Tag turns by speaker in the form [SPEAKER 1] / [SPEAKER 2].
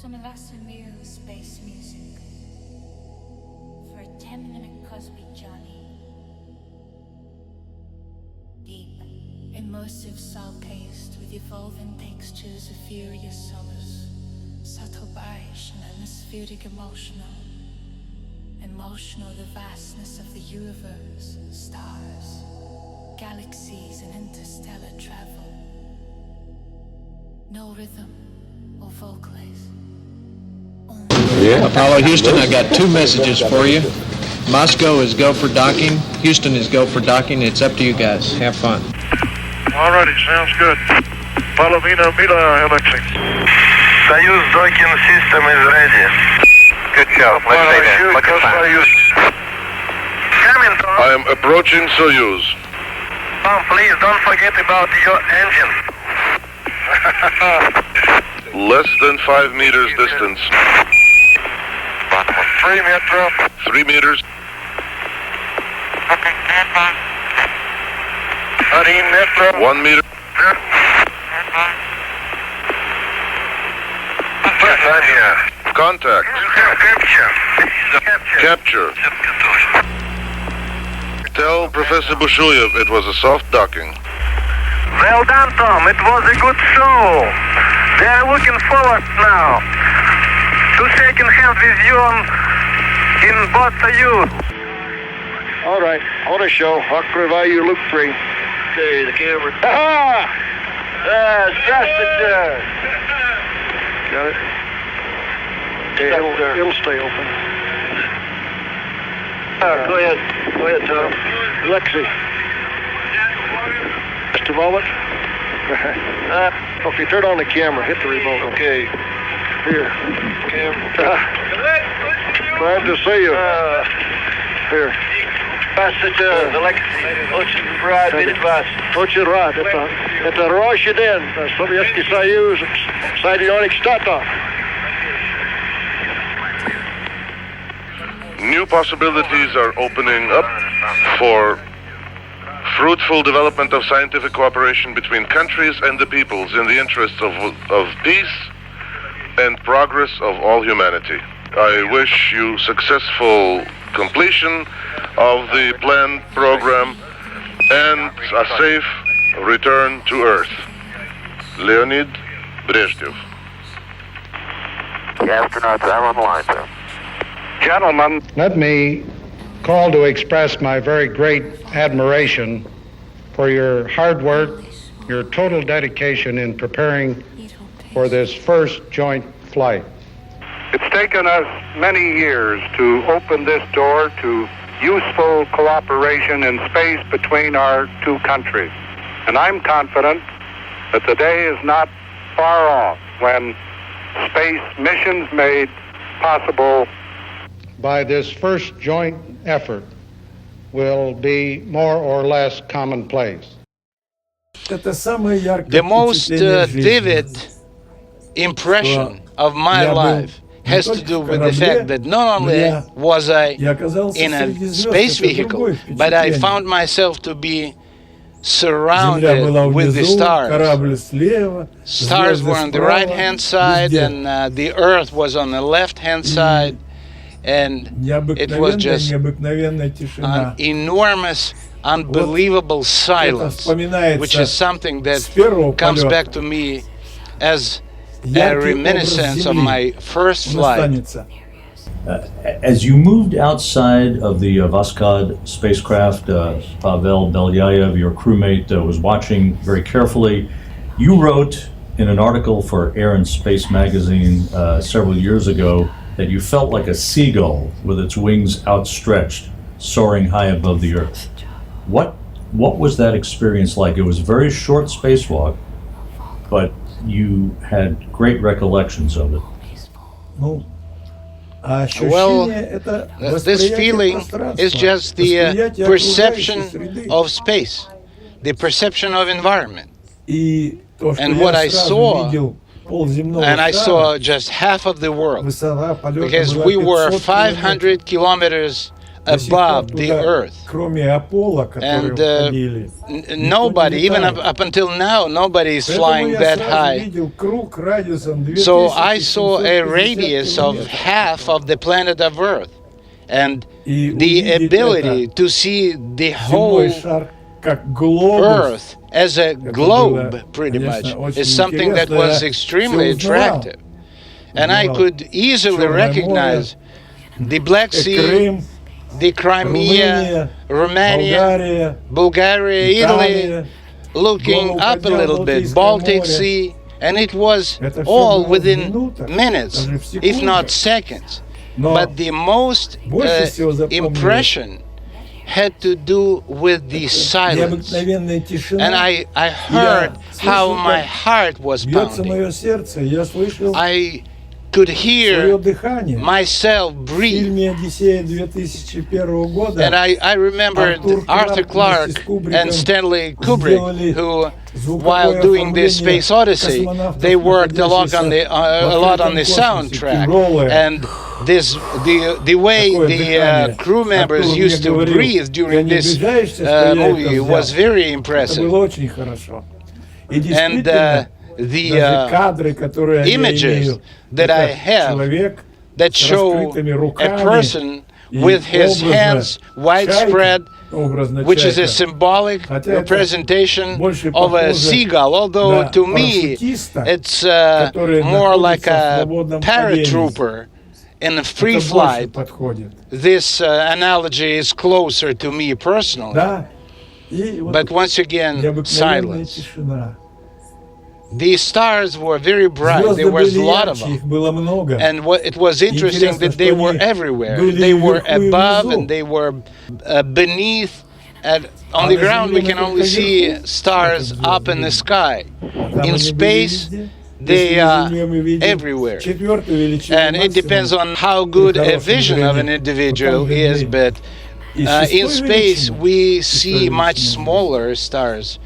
[SPEAKER 1] Some astronaut space music for a 10-minute cosmic journey. Deep, immersive, soul-paced with evolving textures of furious colors, subtle beige and atmospheric emotional the vastness of the universe, stars, galaxies and interstellar travel. No rhythm or vocalize.
[SPEAKER 2] Apollo Houston, I got two messages for you. Moscow is go for docking. Houston is go for docking. It's up to you guys. Have fun.
[SPEAKER 3] Alrighty, sounds good. Palovina, Mila, Alexei.
[SPEAKER 4] Soyuz docking system is ready. Good job. Let's stay there. Look at that. Coming, Tom.
[SPEAKER 3] I am approaching Soyuz.
[SPEAKER 4] Tom, please don't forget about your engine.
[SPEAKER 3] Less than 5 meters distance. 3 meters. 3 meters. 13 meters. 1 meter. Contact. Capture. Tell Professor Bushuyev it was a soft docking.
[SPEAKER 4] Well done, Tom. It was a good show. They are looking forward now to shaking hands with you in both Soyuz.
[SPEAKER 3] All right, auto show. Открываю Loop 3.
[SPEAKER 4] Okay, the camera.
[SPEAKER 3] Aha!
[SPEAKER 4] Здравствуйте.
[SPEAKER 3] Got it? Okay, it'll stay open.
[SPEAKER 4] Go ahead. Go ahead, Tom.
[SPEAKER 3] Alexei. Just a moment. Okay, turn on the camera. Hit the remote. Okay. Here. Camera. Glad to see you. Here.
[SPEAKER 4] Здравствуйте, Алексей. Очень рад видеть вас.
[SPEAKER 3] Очень рад. Это Рощиден, Советский Союз, Соединенных Штатов. New possibilities are opening up for fruitful development of scientific cooperation between countries and the peoples in the interests of peace and progress of all humanity. I wish you successful completion of the planned program and a safe return to Earth. Leonid Brezhnev.
[SPEAKER 4] The astronauts are on the line, sir.
[SPEAKER 3] Gentlemen,
[SPEAKER 5] let me call to express my very great admiration for your hard work, your total dedication in preparing for this first joint flight.
[SPEAKER 6] It's taken us many years to open this door to useful cooperation in space between our two countries. And I'm confident that the day is not far off when space missions made possible
[SPEAKER 5] by this first joint effort will be more or less commonplace.
[SPEAKER 7] The most vivid impression of my life has to do with the fact that not only was I in a space vehicle, but I found myself to be surrounded with the stars. Stars were on the right-hand side, and the Earth was on the left-hand side, and it was just an enormous, unbelievable silence, which is something that comes back to me as a reminiscence of my first flight.
[SPEAKER 8] As you moved outside of the Voskhod spacecraft, Pavel Belyayev, your crewmate, was watching very carefully. You wrote in an article for Air and Space magazine several years ago that you felt like a seagull with its wings outstretched, soaring high above the Earth. What was that experience like? It was a very short spacewalk, but you had great recollections of it.
[SPEAKER 7] Well, this feeling is just the perception of space, the perception of environment. And what I saw, and I saw just half of the world, because we were 500 kilometers above the Earth. And nobody, even up until now, nobody is flying that high. So I saw a radius of half of the planet of Earth. And the ability to see the whole Earth as a globe, pretty much, is something that was extremely attractive. And I could easily recognize the Black Sea, the Crimea, Romania, Bulgaria, Italy, looking up a little bit, Baltic Sea, and it was all within minutes, if not seconds. But the most impression had to do with the silence. And I heard how my heart was pounding. I could hear myself breathe. And I remembered Arthur Clarke and Stanley Kubrick, who, while doing the Space Odyssey, they worked a lot on the soundtrack. And the way the crew members used to breathe during this movie was very impressive. And the images that I have that show a person with his hands widespread, which is a symbolic representation of a seagull, although to me it's more like a paratrooper in a free flight. This analogy is closer to me personally. But once again, silence. The stars were very bright. There was a lot of them. And it was interesting that they were everywhere. They were above and they were beneath. And on the ground, we can only see stars up in the sky. In space, they are everywhere. And it depends on how good a vision of an individual is, but in space, we see much smaller stars.